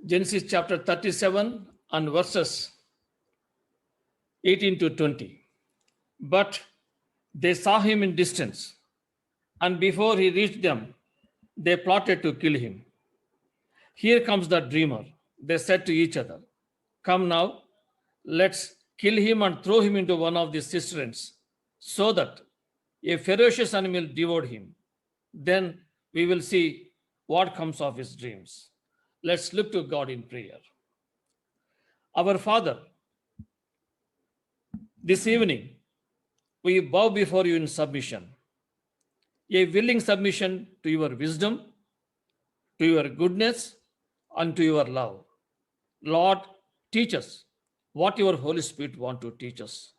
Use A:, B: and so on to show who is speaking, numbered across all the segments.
A: Genesis chapter 37 and verses 18 to 20. But they saw him in distance, and before he reached them, they plotted to kill him. Here comes the dreamer, they said to each other. Come now, let's kill him and throw him into one of the cisterns, so that a ferocious animal devoured him. Then we will see what comes of his dreams. Let's look to God in prayer. Our Father, this evening we bow before you in submission, a willing submission to your wisdom, to your goodness, and to your love. Lord, teach us what your Holy Spirit wants to teach us.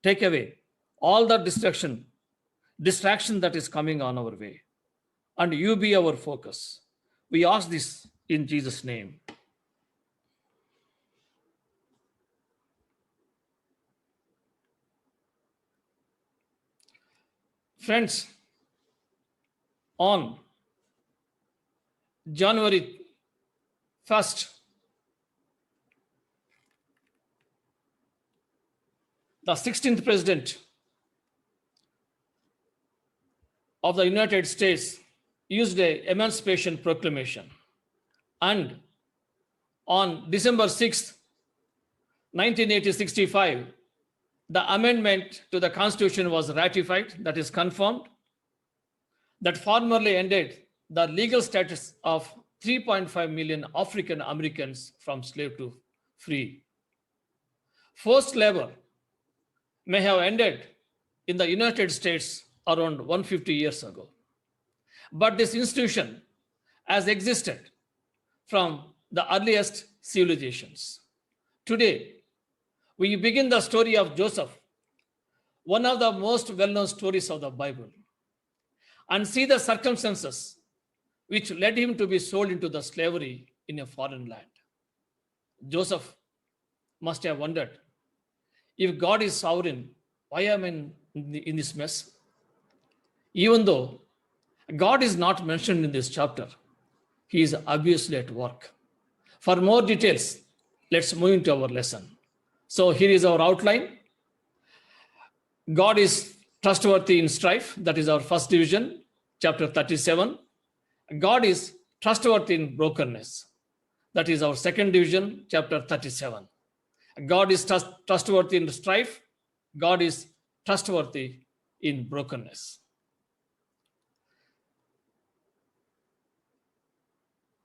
A: Take away all the distraction that is coming on our way, and you be our focus. We ask this in Jesus' name. Friends, on January 1st, the 16th President of the United States used an Emancipation Proclamation. And on December 6th, 1965, the amendment to the Constitution was ratified, that is confirmed, that formally ended the legal status of 3.5 million African Americans from slave to free. Forced labor may have ended in the United States around 150 years ago. But this institution has existed from the earliest civilizations. Today, we begin the story of Joseph, one of the most well-known stories of the Bible, and see the circumstances which led him to be sold into the slavery in a foreign land. Joseph must have wondered, if God is sovereign, why am I in this mess? Even though God is not mentioned in this chapter, he is obviously at work. For more details, let's move into our lesson. So here is our outline. God is trustworthy in strife. That is our first division, chapter 37. God is trustworthy in brokenness. That is our second division, chapter 37. God is trustworthy in strife. God is trustworthy in brokenness.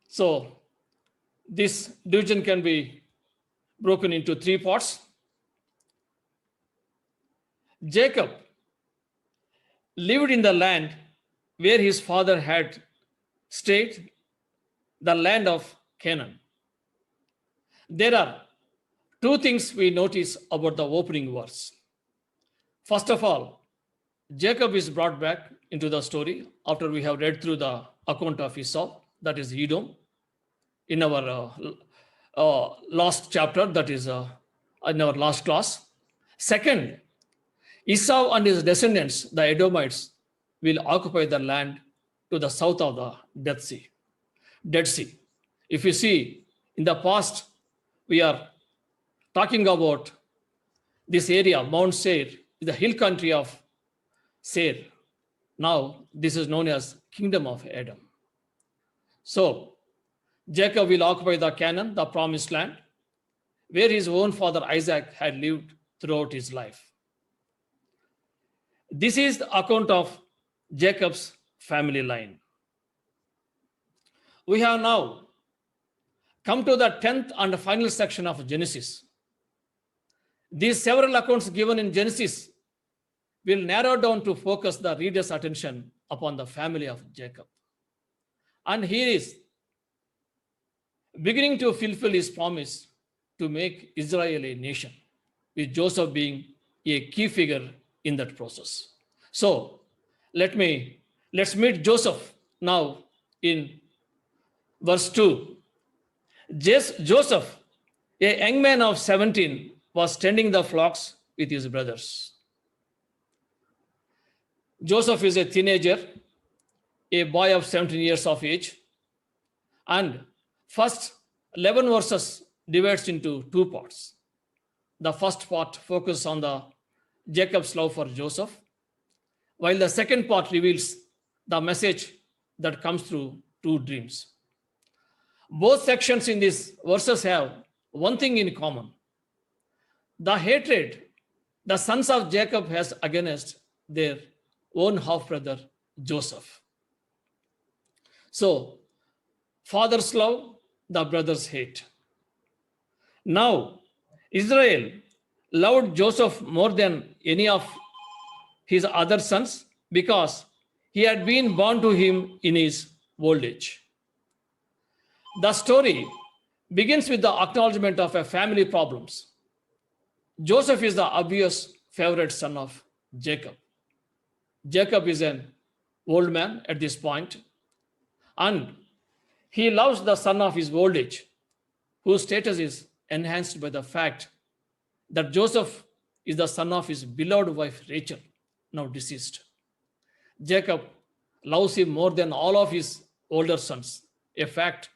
A: So this division can be broken into three parts. Jacob lived in the land where his father had stayed, the land of Canaan. There are two things we notice about the opening verse. First of all, Jacob is brought back into the story after we have read through the account of Esau, that is Edom, in our last chapter, that is in our last class. Second, Esau and his descendants, the Edomites, will occupy the land to the south of the Dead Sea. If you see, in the past, we are talking about this area, Mount Seir, the hill country of Seir. Now, this is known as Kingdom of Edom. So, Jacob will occupy the Canaan, the promised land, where his own father Isaac had lived throughout his life. This is the account of Jacob's family line. We have now come to the 10th and final section of Genesis. These several accounts given in Genesis will narrow down to focus the reader's attention upon the family of Jacob. And he is beginning to fulfill his promise to make Israel a nation, with Joseph being a key figure in that process. So let's meet Joseph now in verse 2. Joseph, a young man of 17, was tending the flocks with his brothers. Joseph is a teenager, a boy of 17 years of age, and first 11 verses divides into two parts. The first part focuses on the Jacob's love for Joseph, while the second part reveals the message that comes through two dreams. Both sections in these verses have one thing in common: the hatred the sons of Jacob has against their own half-brother Joseph. So, father's love, the brothers hate. Now, Israel loved Joseph more than any of his other sons because he had been born to him in his old age. The story begins with the acknowledgement of a family problems. Joseph is the obvious favorite son of Jacob. Jacob is an old man at this point, and he loves the son of his old age, whose status is enhanced by the fact that Joseph is the son of his beloved wife Rachel, now deceased. Jacob loves him more than all of his older sons, a fact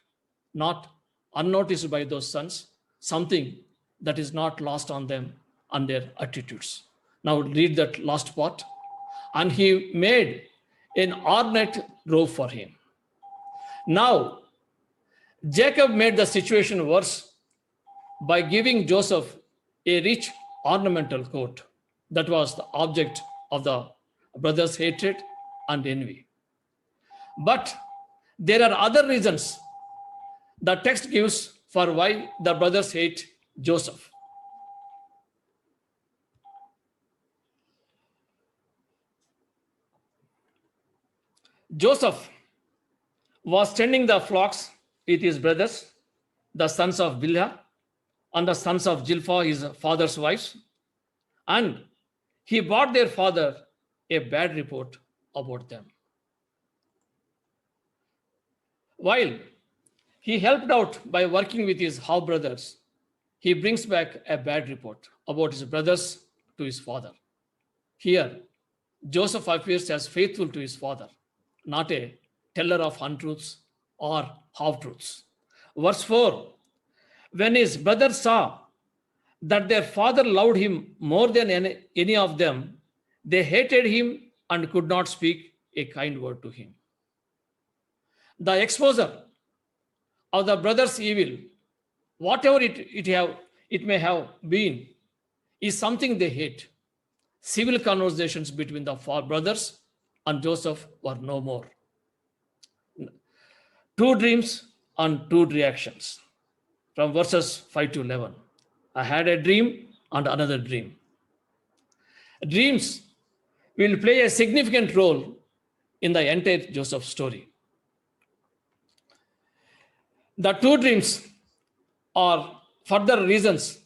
A: not unnoticed by those sons, something that is not lost on them and their attitudes. Now read that last part. And he made an ornate robe for him. Now, Jacob made the situation worse by giving Joseph a rich ornamental coat that was the object of the brothers' hatred and envy. But there are other reasons the text gives for why the brothers hate Joseph. Joseph was tending the flocks with his brothers, the sons of Bilhah and the sons of Zilpah, his father's wives, and he brought their father a bad report about them. While he helped out by working with his half brothers, he brings back a bad report about his brothers to his father. Here, Joseph appears as faithful to his father, not a teller of untruths or half-truths. Verse 4, when his brothers saw that their father loved him more than any of them, they hated him and could not speak a kind word to him. The exposure of the brothers' evil, whatever it may have been, is something they hate. Civil conversations between the brothers and Joseph were no more. Two dreams and two reactions. From verses 5 to 11. I had a dream and another dream. Dreams will play a significant role in the entire Joseph story. The two dreams are further reasons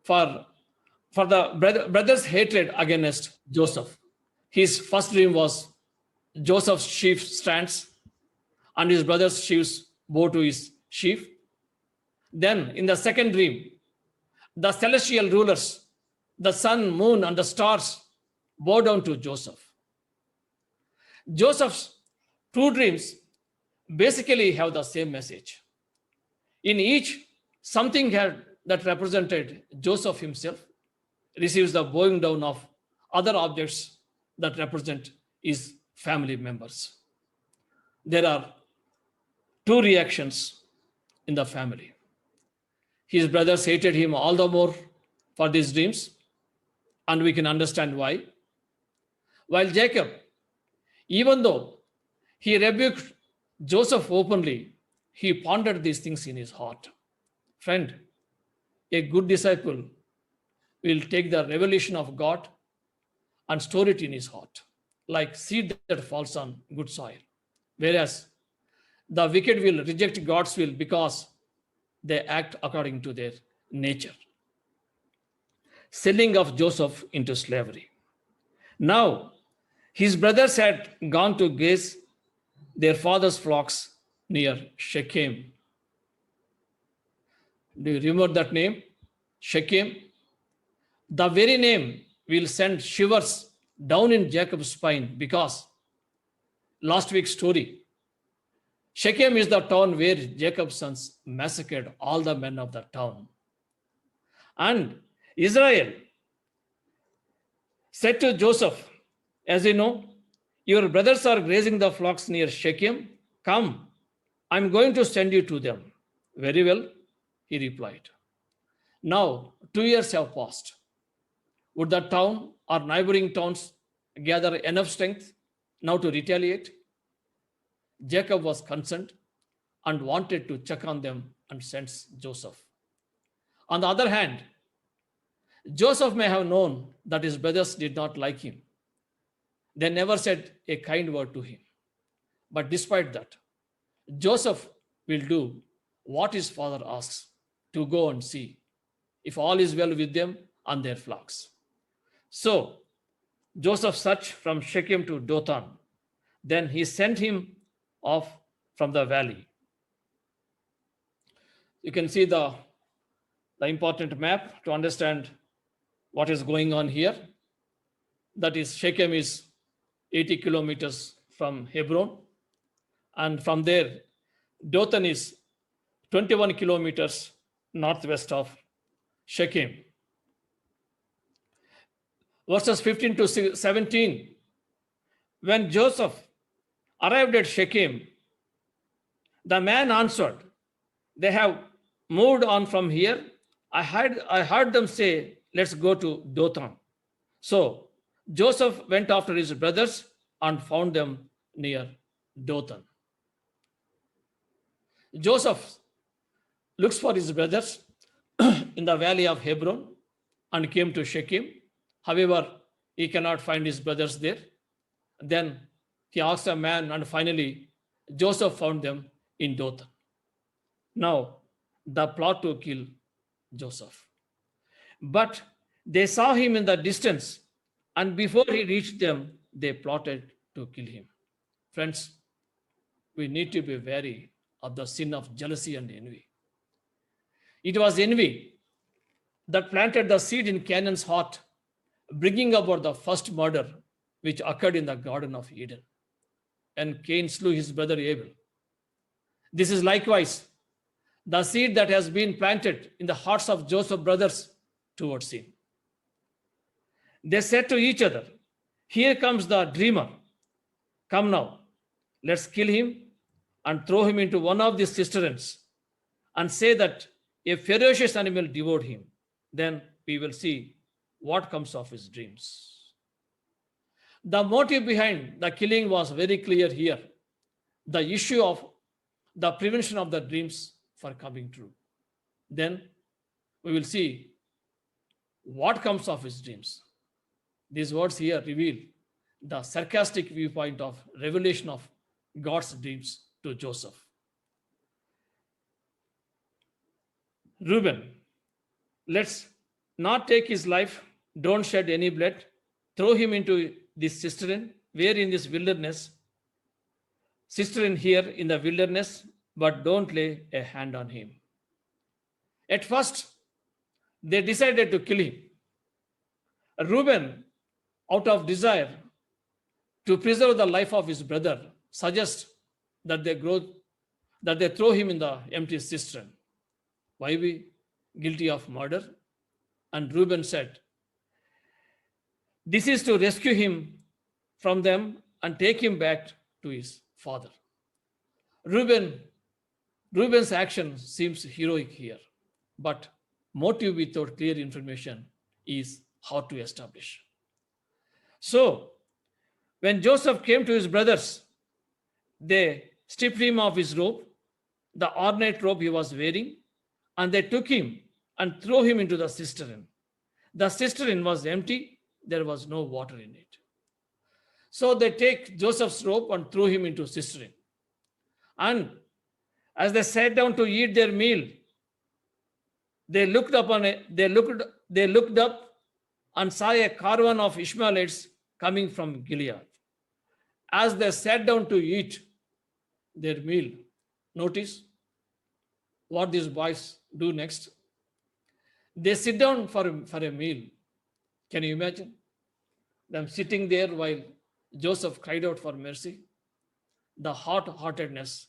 A: for the brothers' hatred against Joseph. His first dream was Joseph's sheep strands and his brother's sheaves bow to his sheaf. Then in the second dream, the celestial rulers, the sun, moon, and the stars bow down to Joseph. Joseph's two dreams basically have the same message. In each, something that represented Joseph himself receives the bowing down of other objects that represent his family members. There are two reactions in the family. His brothers hated him all the more for these dreams, and we can understand why. While Jacob, even though he rebuked Joseph openly, he pondered these things in his heart. Friend, a good disciple will take the revelation of God and store it in his heart, like seed that falls on good soil. Whereas the wicked will reject God's will because they act according to their nature. Selling of Joseph into slavery. Now, his brothers had gone to gaze their father's flocks near Shechem. Do you remember that name? Shechem. The very name will send shivers down in Jacob's spine because last week's story, Shechem is the town where Jacob's sons massacred all the men of the town. And Israel said to Joseph, as you know, your brothers are grazing the flocks near Shechem. Come, I'm going to send you to them. Very well, he replied. Now, 2 years have passed. Would the town or neighboring towns gather enough strength now to retaliate? Jacob was concerned and wanted to check on them and sends Joseph. On the other hand, Joseph may have known that his brothers did not like him. They never said a kind word to him. But despite that, Joseph will do what his father asks, to go and see if all is well with them and their flocks. So Joseph searched from Shechem to Dothan. Then he sent him off from the valley. You can see the important map to understand what is going on here. That is, Shechem is 80 kilometers from Hebron. And from there, Dothan is 21 kilometers northwest of Shechem. Verses 15 to 17. When Joseph arrived at Shechem, the man answered, they have moved on from here. I heard them say, let's go to Dothan. So Joseph went after his brothers and found them near Dothan. Joseph looks for his brothers in the valley of Hebron and came to Shechem. However, he cannot find his brothers there. Then he asked a man, and finally Joseph found them in Dothan. Now, the plot to kill Joseph. But they saw him in the distance, and before he reached them, they plotted to kill him. Friends, we need to be wary of the sin of jealousy and envy. It was envy that planted the seed in Canaan's heart, bringing about the first murder which occurred in the Garden of Eden. And Cain slew his brother Abel. This is likewise the seed that has been planted in the hearts of Joseph's brothers towards him. They said to each other, here comes the dreamer. Come now, let's kill him and throw him into one of these cisterns and say that a ferocious animal devoured him. Then we will see what comes of his dreams. The motive behind the killing was very clear here. The issue of the prevention of the dreams for coming true. Then we will see what comes of his dreams. These words here reveal the sarcastic viewpoint of revelation of God's dreams to Joseph. Reuben, let's not take his life. Don't shed any blood. Throw him into this cistern. Where in this wilderness? Cistern here in the wilderness, but don't lay a hand on him. At first, they decided to kill him. Reuben, out of desire to preserve the life of his brother, suggests that they throw him in the empty cistern. Why be guilty of murder? And Reuben said, this is to rescue him from them and take him back to his father. Reuben's action seems heroic here, but motive without clear information is hard to establish. So, when Joseph came to his brothers, they stripped him of his robe, the ornate robe he was wearing, and they took him and threw him into the cistern. The cistern was empty, there was no water in it. So they take Joseph's robe and threw him into cistern. And as they sat down to eat their meal, they looked up and saw a caravan of Ishmaelites coming from Gilead. As they sat down to eat their meal, notice what these boys do next. They sit down for a meal. Can you imagine them sitting there while Joseph cried out for mercy? The hot-heartedness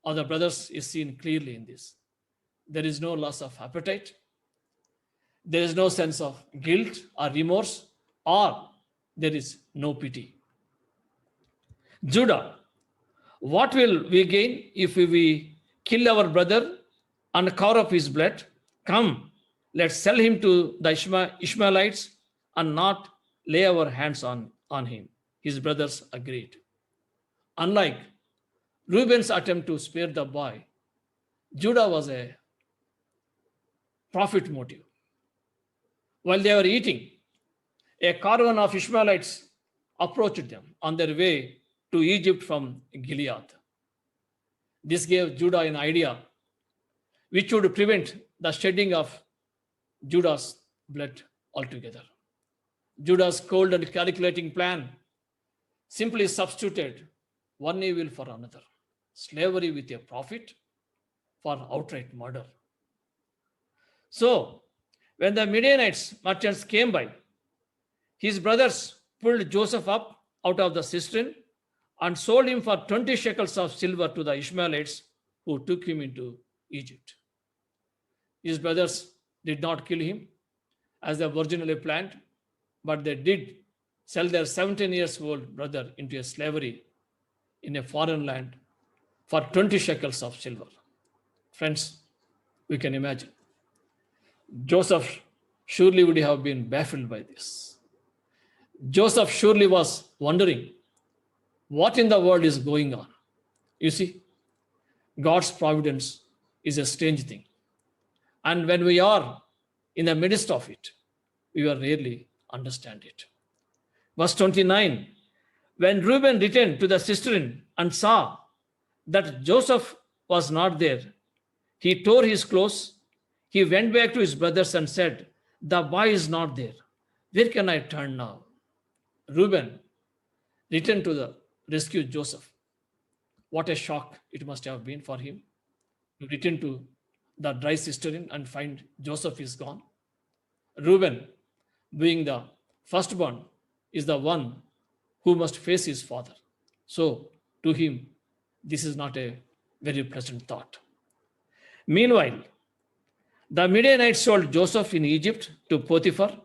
A: of the brothers is seen clearly in this. There is no loss of appetite. There is no sense of guilt or remorse, or there is no pity. Judah, what will we gain if we kill our brother and cover up his blood? Come, let's sell him to the Ishmaelites and not lay our hands on him. His brothers agreed. Unlike Reuben's attempt to spare the boy, Judah was a profit motive. While they were eating, a caravan of Ishmaelites approached them on their way to Egypt from Gilead. This gave Judah an idea which would prevent the shedding of Judah's blood altogether. Judah's cold and calculating plan simply substituted one evil for another: slavery with a profit for outright murder. So, when the Midianites merchants came by, his brothers pulled Joseph up out of the cistern and sold him for 20 shekels of silver to the Ishmaelites who took him into Egypt. His brothers did not kill him as they originally planned, but they did sell their 17 years old brother into a slavery in a foreign land for 20 shekels of silver. Friends, we can imagine. Joseph surely would have been baffled by this. Joseph surely was wondering what in the world is going on. You see, God's providence is a strange thing. And when we are in the midst of it, we will rarely understand it. Verse 29, when Reuben returned to the cistern and saw that Joseph was not there, he tore his clothes. He went back to his brothers and said, "The boy is not there. Where can I turn now?" Reuben returned to the rescue Joseph. What a shock it must have been for him to return to the dry cistern and find Joseph is gone. Reuben, being the firstborn, is the one who must face his father. So, to him, this is not a very pleasant thought. Meanwhile, the Midianites sold Joseph in Egypt to Potiphar,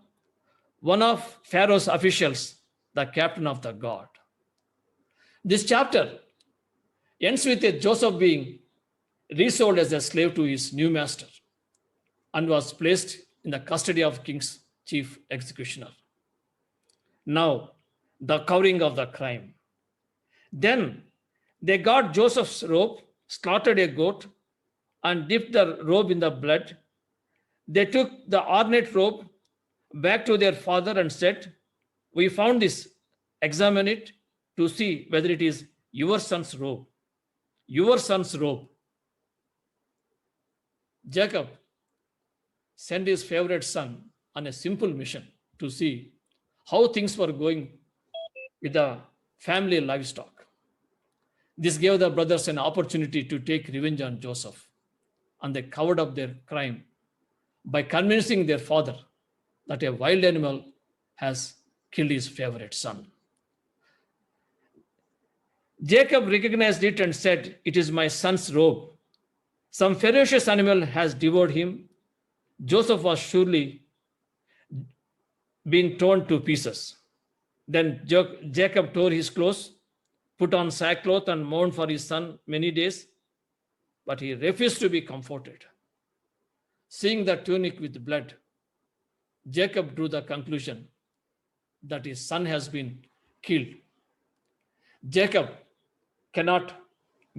A: one of Pharaoh's officials, the captain of the guard. This chapter ends with Joseph being resold as a slave to his new master and was placed in the custody of king's chief executioner. Now, the covering of the crime. Then they got Joseph's robe, slaughtered a goat, and dipped the robe in the blood. They took the ornate robe back to their father and said, "We found this. Examine it to see whether it is your son's robe." Your son's robe. Jacob sent his favorite son on a simple mission to see how things were going with the family livestock. This gave the brothers an opportunity to take revenge on Joseph, and they covered up their crime by convincing their father that a wild animal has killed his favorite son. Jacob recognized it and said, "It is my son's robe. Some ferocious animal has devoured him." Joseph was surely being torn to pieces. Then Jacob tore his clothes, put on sackcloth, and mourned for his son many days, but he refused to be comforted. Seeing the tunic with blood, Jacob drew the conclusion that his son has been killed. Jacob cannot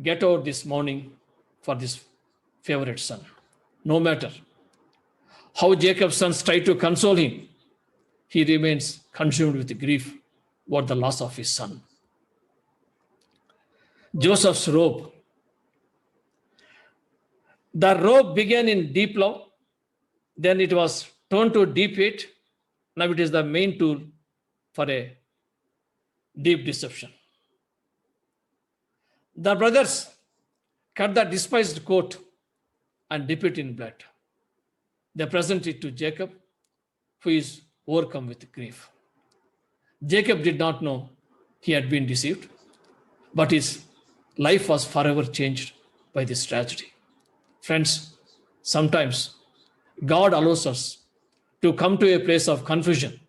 A: get over this mourning for this favorite son. No matter how Jacob's sons try to console him, he remains consumed with grief over the loss of his son. Joseph's robe. The robe began in deep love, then it was turned to deep hate. Now it is the main tool for a deep deception. The brothers cut the despised coat and dip it in blood. They present it to Jacob, who is overcome with grief. Jacob did not know he had been deceived, but his life was forever changed by this tragedy. Friends, sometimes God allows us to come to a place of confusion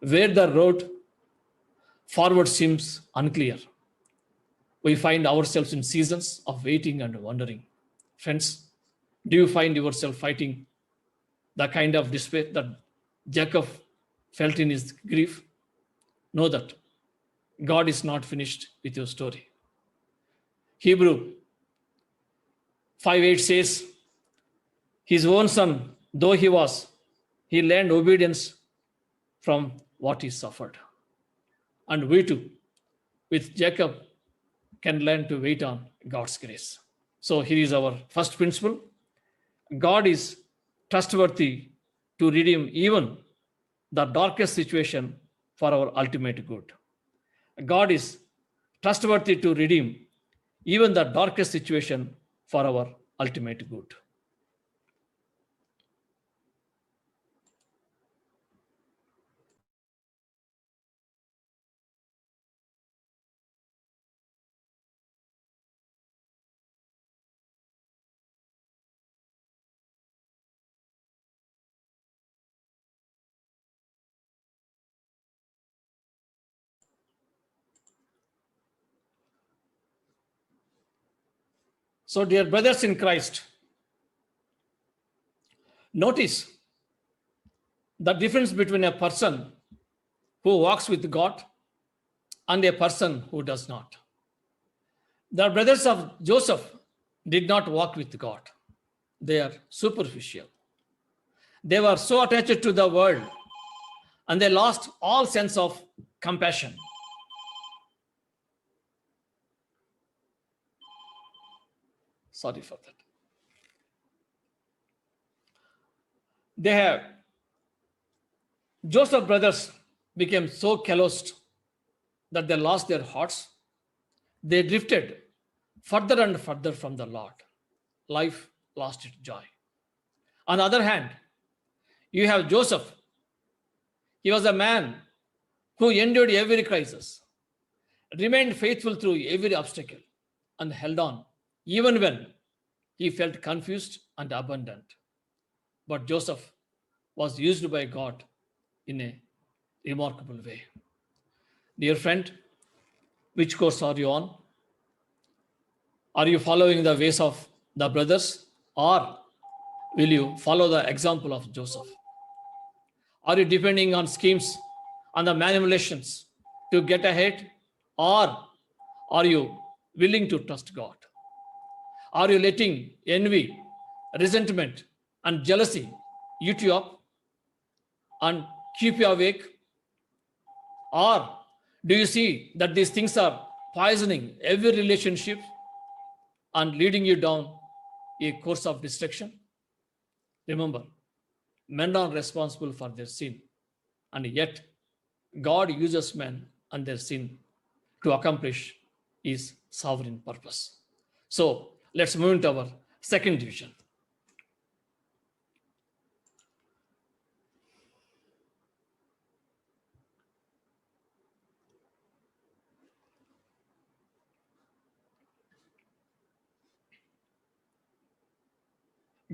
A: where the road forward seems unclear. We find ourselves in seasons of waiting and wondering. Friends, do you find yourself fighting the kind of despair that Jacob felt in his grief? Know that God is not finished with your story. Hebrew 5:8 says, his own son, though he learned obedience from what he suffered. And we too, with Jacob, can learn to wait on God's grace. So here is our first principle. God is trustworthy to redeem even the darkest situation for our ultimate good. God is trustworthy to redeem even the darkest situation for our ultimate good. So, dear brothers in Christ, notice the difference between a person who walks with God and a person who does not. The brothers of Joseph did not walk with God. They are superficial. They were so attached to the world and they lost all sense of compassion. Sorry for that. Joseph brothers became so calloused that they lost their hearts. They drifted further and further from the Lord. Life lost its joy. On the other hand, you have Joseph. He was a man who endured every crisis, remained faithful through every obstacle, and held on even when he felt confused and abandoned. But Joseph was used by God in a remarkable way. Dear friend, which course are you on? Are you following the ways of the brothers, or will you follow the example of Joseph? Are you depending on schemes, on the manipulations to get ahead, or are you willing to trust God? Are you letting envy, resentment, and jealousy eat you up and keep you awake? Or do you see that these things are poisoning every relationship and leading you down a course of destruction? Remember, men are responsible for their sin, and yet God uses men and their sin to accomplish his sovereign purpose. So let's move into our second division.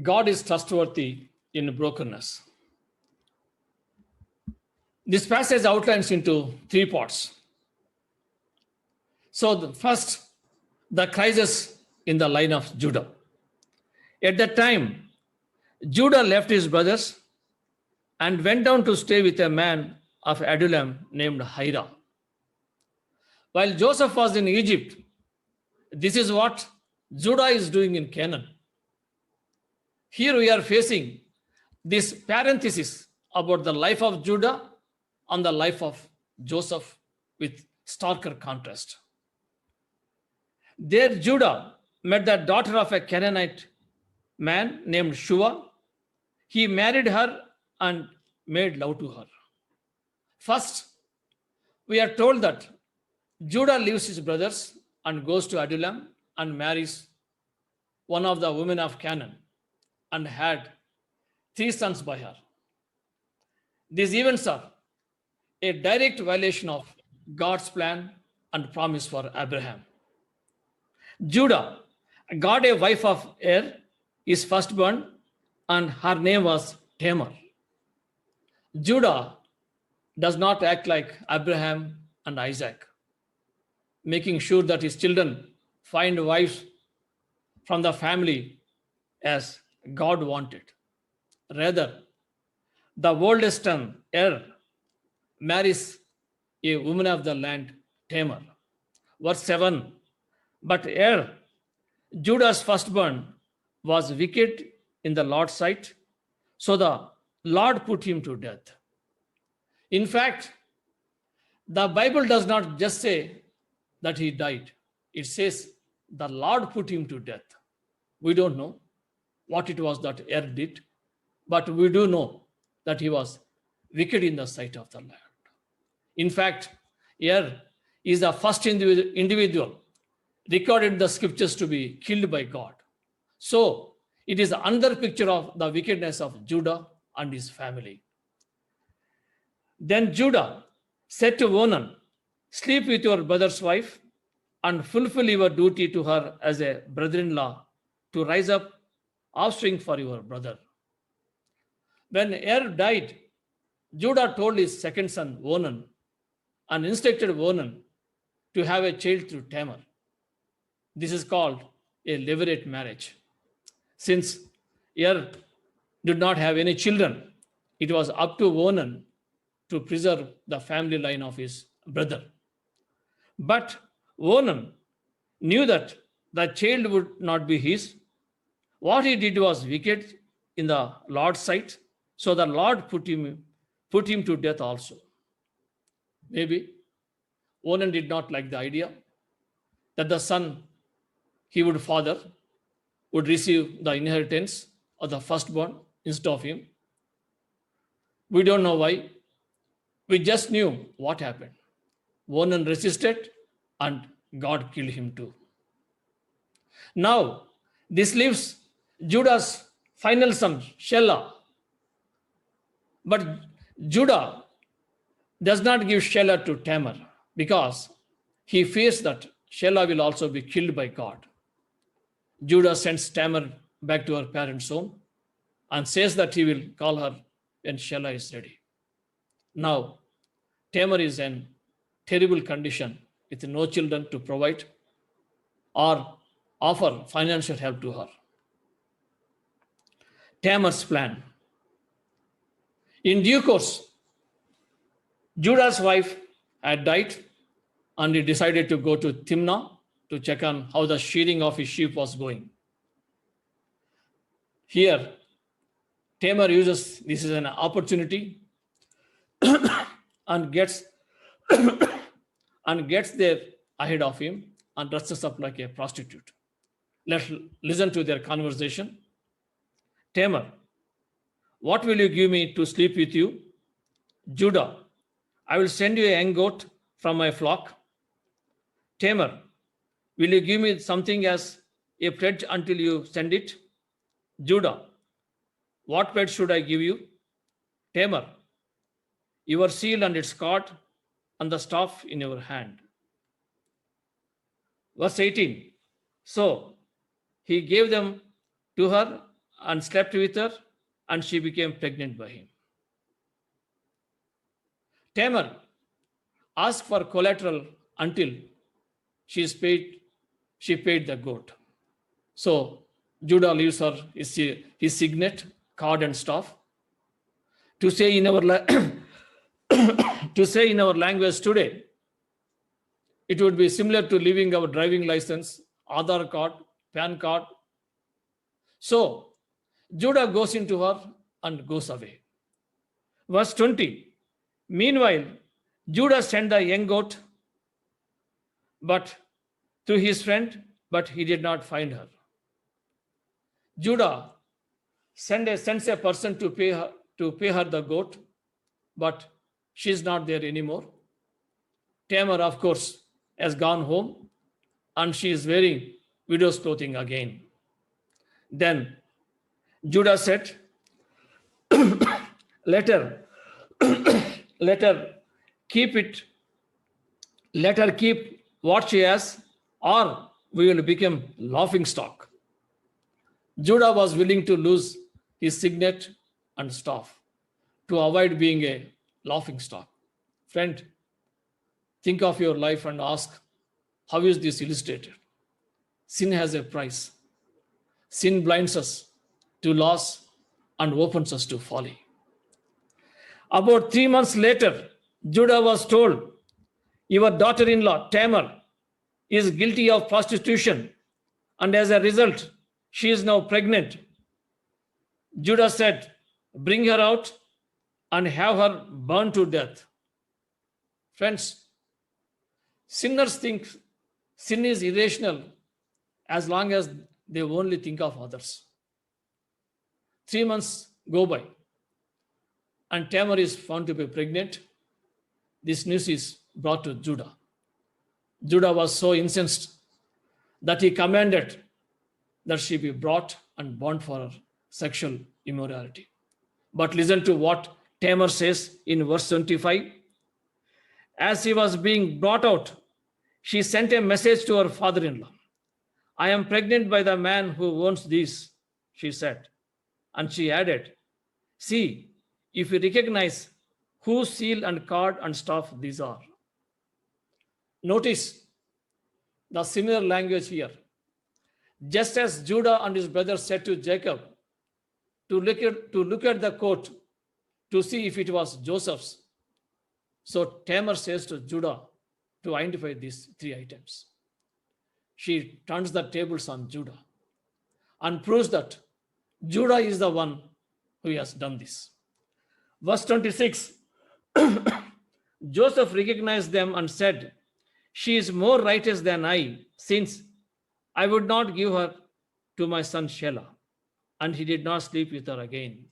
A: God is trustworthy in brokenness. This passage outlines into three parts. So first, the crisis in the line of Judah. At that time, Judah left his brothers and went down to stay with a man of Adullam named Hira. While Joseph was in Egypt, this is what Judah is doing in Canaan. Here we are facing this parenthesis about the life of Judah and the life of Joseph with starker contrast. There, Judah met the daughter of a Canaanite man named Shua. He married her and made love to her. First, we are told that Judah leaves his brothers and goes to Adullam and marries one of the women of Canaan and had 3 sons by her. These events are a direct violation of God's plan and promise for Abraham. Judah got a wife of Er, his firstborn, and her name was Tamar. Judah does not act like Abraham and Isaac, making sure that his children find wives from the family as God wanted. Rather, the oldest son, Er, marries a woman of the land, Tamar. Verse 7. But Er, Judah's firstborn, was wicked in the Lord's sight, so the Lord put him to death. In fact, the Bible does not just say that he died, it says the Lord put him to death. We don't know what it was that Er did, but we do know that he was wicked in the sight of the Lord. In fact, Er is the first individual recorded in the scriptures to be killed by God. So it is another picture of the wickedness of Judah and his family. Then Judah said to Onan, sleep with your brother's wife and fulfill your duty to her as a brother-in-law to rise up offspring for your brother. When Er died, Judah told his second son Onan and instructed Onan to have a child through Tamar. This is called a levirate marriage. Since Er did not have any children, it was up to Onan to preserve the family line of his brother. But Onan knew that the child would not be his. What he did was wicked in the Lord's sight, so the Lord put him to death also. Maybe Onan did not like the idea that the son he would father would receive the inheritance of the firstborn instead of him. We don't know why. We just knew what happened. Onan resisted and God killed him too. Now, this leaves Judah's final son, Shelah. But Judah does not give Shelah to Tamar because he fears that Shelah will also be killed by God. Judah sends Tamar back to her parents' home and says that he will call her when Shelah is ready. Now, Tamar is in terrible condition with no children to provide or offer financial help to her. Tamar's plan. In due course, Judah's wife had died and he decided to go to Timnah to check on how the shearing of his sheep was going. Here, Tamar uses this as an opportunity and gets there ahead of him and dresses up like a prostitute. Let's listen to their conversation. Tamar, what will you give me to sleep with you? Judah, I will send you a young goat from my flock. Tamar, will you give me something as a pledge until you send it? Judah, what pledge should I give you? Tamar, your seal and its cord and the staff in your hand. Verse 18. So he gave them to her and slept with her, and she became pregnant by him. Tamar asked for collateral until she paid the goat. So Judah leaves her his signet, card, and staff. To say in our language today, it would be similar to leaving our driving license, Aadhaar card, PAN card. So Judah goes into her and goes away. Verse 20. Meanwhile, Judah sent the young goat to his friend, but he did not find her. Judah sends a person to pay her the goat, but she's not there anymore. Tamar, of course, has gone home and she is wearing widow's clothing again. Then Judah said, let her keep what she has, or we will become laughing stock. Judah was willing to lose his signet and staff to avoid being a laughing stock. Friend, think of your life and ask, how is this illustrated? Sin has a price. Sin blinds us to loss and opens us to folly. About 3 months later, Judah was told, your daughter-in-law, Tamar, is guilty of prostitution, and as a result, she is now pregnant. Judah said, bring her out and have her burned to death. Friends, sinners think sin is irrational as long as they only think of others. 3 months go by, and Tamar is found to be pregnant. This news is brought to Judah. Judah was so incensed that he commanded that she be brought and burned for her sexual immorality. But listen to what Tamar says in verse 25. As she was being brought out, she sent a message to her father-in-law. I am pregnant by the man who owns these, she said. And she added, see, if you recognize whose seal and card and staff these are. Notice the similar language here. Just as Judah and his brothers said to Jacob to look at the coat to see if it was Joseph's, so Tamar says to Judah to identify these 3 items. She turns the tables on Judah and proves that Judah is the one who has done this. Verse 26, Joseph recognized them and said, she is more righteous than I, since I would not give her to my son Shelah. And he did not sleep with her again.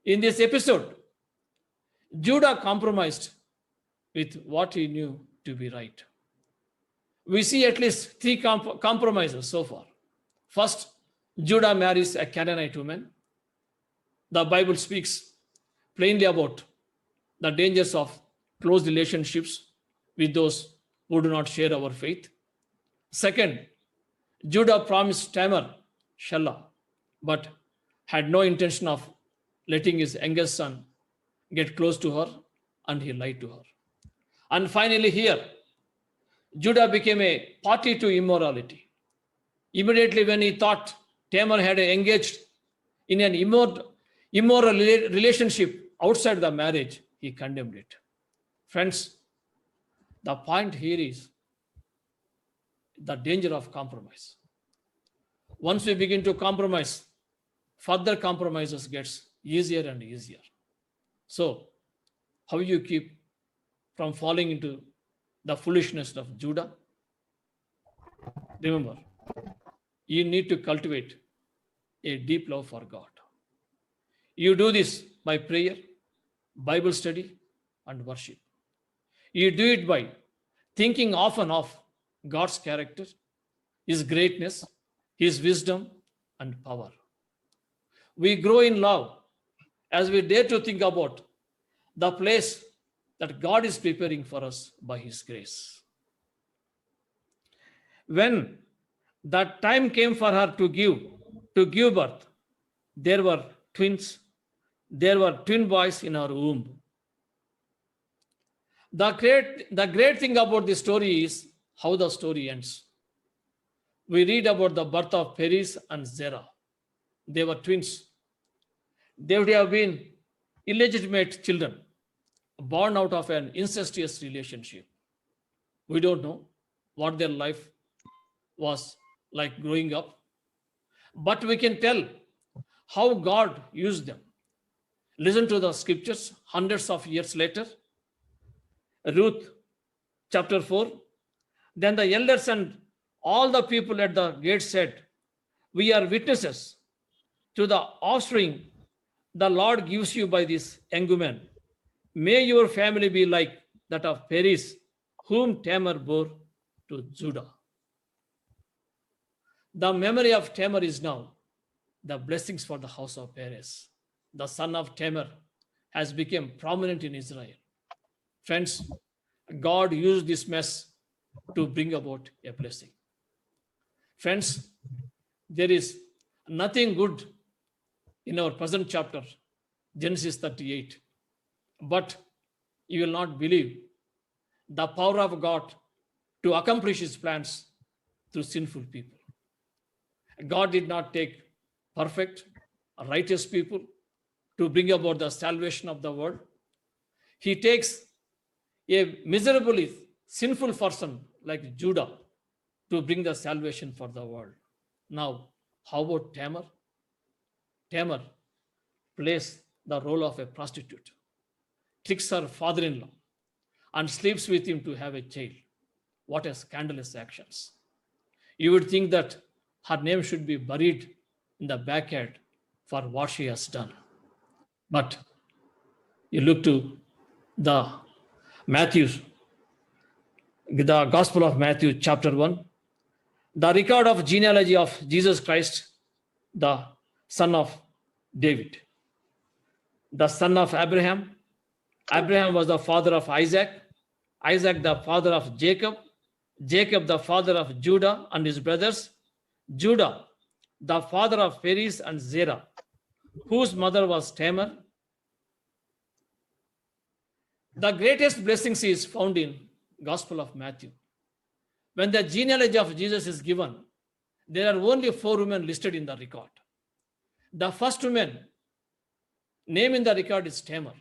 A: In this episode, Judah compromised with what he knew to be right. We see at least 3 compromises so far. First, Judah marries a Canaanite woman. The Bible speaks plainly about the dangers of close relationships with those who do not share our faith. Second, Judah promised Tamar Shelah, but had no intention of letting his youngest son get close to her, and he lied to her. And finally here, Judah became a party to immorality. Immediately when he thought Tamar had engaged in an immoral relationship outside the marriage, he condemned it. Friends, the point here is the danger of compromise. Once we begin to compromise, further compromises gets easier and easier. So, how you keep from falling into the foolishness of Judah? Remember, you need to cultivate a deep love for God. You do this by prayer, Bible study, and worship. You do it by thinking often of God's character, His greatness, His wisdom, and power. We grow in love as we dare to think about the place that God is preparing for us by His grace. When that time came for her to give birth, there were twins. There were twin boys in her womb. The great thing about this story is how the story ends. We read about the birth of Perez and Zerah. They were twins. They would have been illegitimate children born out of an incestuous relationship. We don't know what their life was like growing up, but we can tell how God used them. Listen to the scriptures hundreds of years later. Ruth chapter 4. Then the elders and all the people at the gate said, we are witnesses to the offspring the Lord gives you by this young woman. May your family be like that of Perez, whom Tamar bore to Judah. The memory of Tamar is now the blessings for the house of Perez. The son of Tamar has become prominent in Israel. Friends, God used this mess to bring about a blessing. Friends, there is nothing good in our present chapter, Genesis 38. But you will not believe the power of God to accomplish his plans through sinful people. God did not take perfect, righteous people to bring about the salvation of the world. He takes a miserably sinful person like Judah to bring the salvation for the world. Now, how about Tamar? Tamar plays the role of a prostitute, tricks her father-in-law, and sleeps with him to have a child. What a scandalous actions. You would think that her name should be buried in the backyard for what she has done. But you look to the Matthew, the Gospel of Matthew, chapter 1, the record of genealogy of Jesus Christ, the son of David, the son of Abraham. Abraham was the father of Isaac, Isaac the father of Jacob, Jacob the father of Judah and his brothers, Judah the father of Perez and Zerah, whose mother was Tamar. The greatest blessings is found in Gospel of Matthew. When the genealogy of Jesus is given, there are only 4 women listed in the record. The first woman name in the record is Tamar.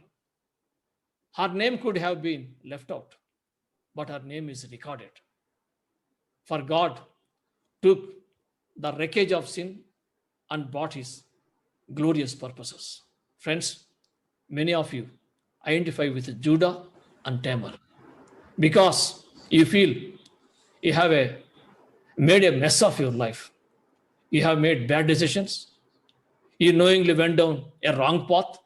A: Her name could have been left out, but her name is recorded. For God took the wreckage of sin and brought his glorious purposes. Friends, many of you identify with Judah and Tamar because you feel you have made a mess of your life. You have made bad decisions. You knowingly went down a wrong path.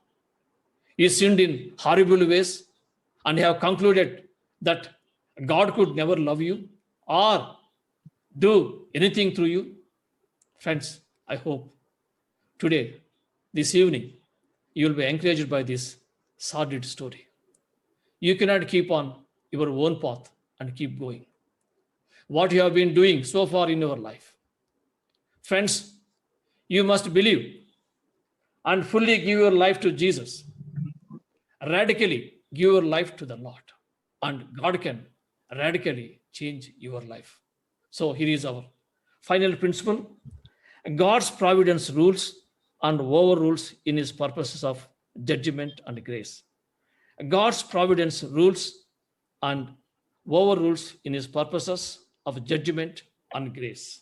A: You sinned in horrible ways and have concluded that God could never love you or do anything through you. Friends, I hope today, this evening, you will be encouraged by this sordid story. You cannot keep on your own path and keep going. What you have been doing so far in your life. Friends, you must believe and fully give your life to Jesus. Radically give your life to the Lord, and God can radically change your life. So here is our final principle. God's providence rules and overrules in his purposes of judgment and grace. God's providence rules and overrules in his purposes of judgment and grace.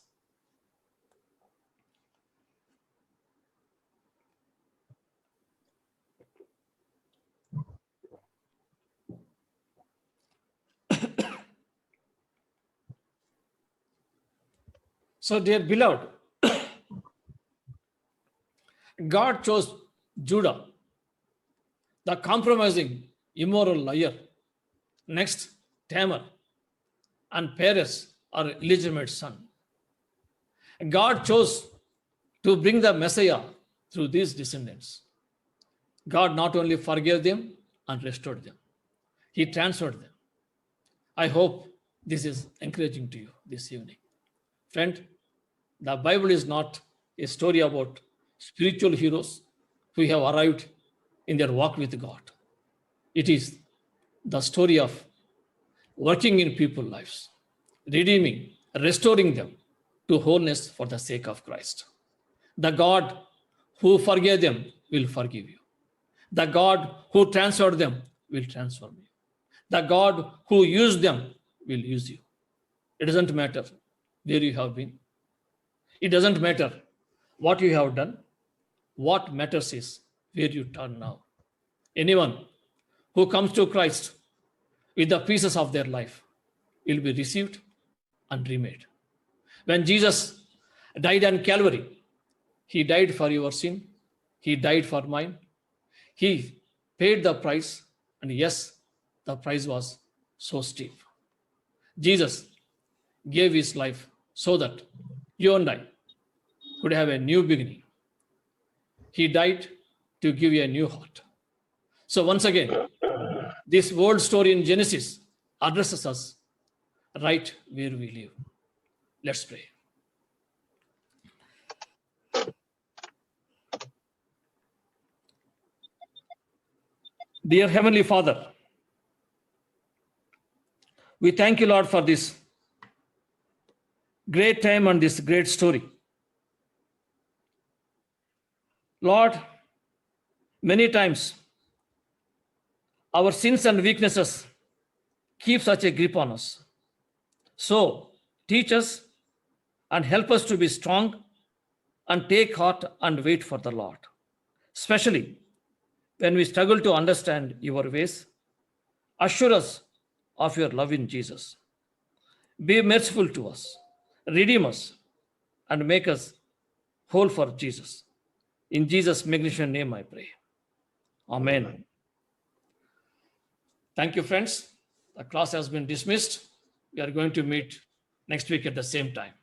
A: So, dear beloved, God chose Judah, the compromising, immoral liar. Next, Tamar and Perez, our illegitimate son. God chose to bring the Messiah through these descendants. God not only forgave them and restored them, he transferred them. I hope this is encouraging to you this evening. Friend, the Bible is not a story about spiritual heroes who have arrived in their walk with God. It is the story of working in people's lives, redeeming, restoring them to wholeness for the sake of Christ. The God who forgave them will forgive you. The God who transferred them will transform you. The God who used them will use you. It doesn't matter where you have been. It doesn't matter what you have done. What matters is where you turn now. Anyone who comes to Christ with the pieces of their life will be received and remade. When Jesus died on Calvary, he died for your sin. He died for mine. He paid the price, and yes, the price was so steep. Jesus gave his life so that you and I could have a new beginning. He died to give you a new heart. So once again, this old story in Genesis addresses us right where we live. Let's pray. Dear Heavenly Father, we thank you, Lord, for this great time and this great story. Lord, many times our sins and weaknesses keep such a grip on us. So teach us and help us to be strong and take heart and wait for the Lord, especially when we struggle to understand your ways. Assure us of your love in Jesus. Be merciful to us, redeem us, and make us whole for Jesus. In Jesus' magnificent name I pray. Amen. Thank you, friends. The class has been dismissed. We are going to meet next week at the same time.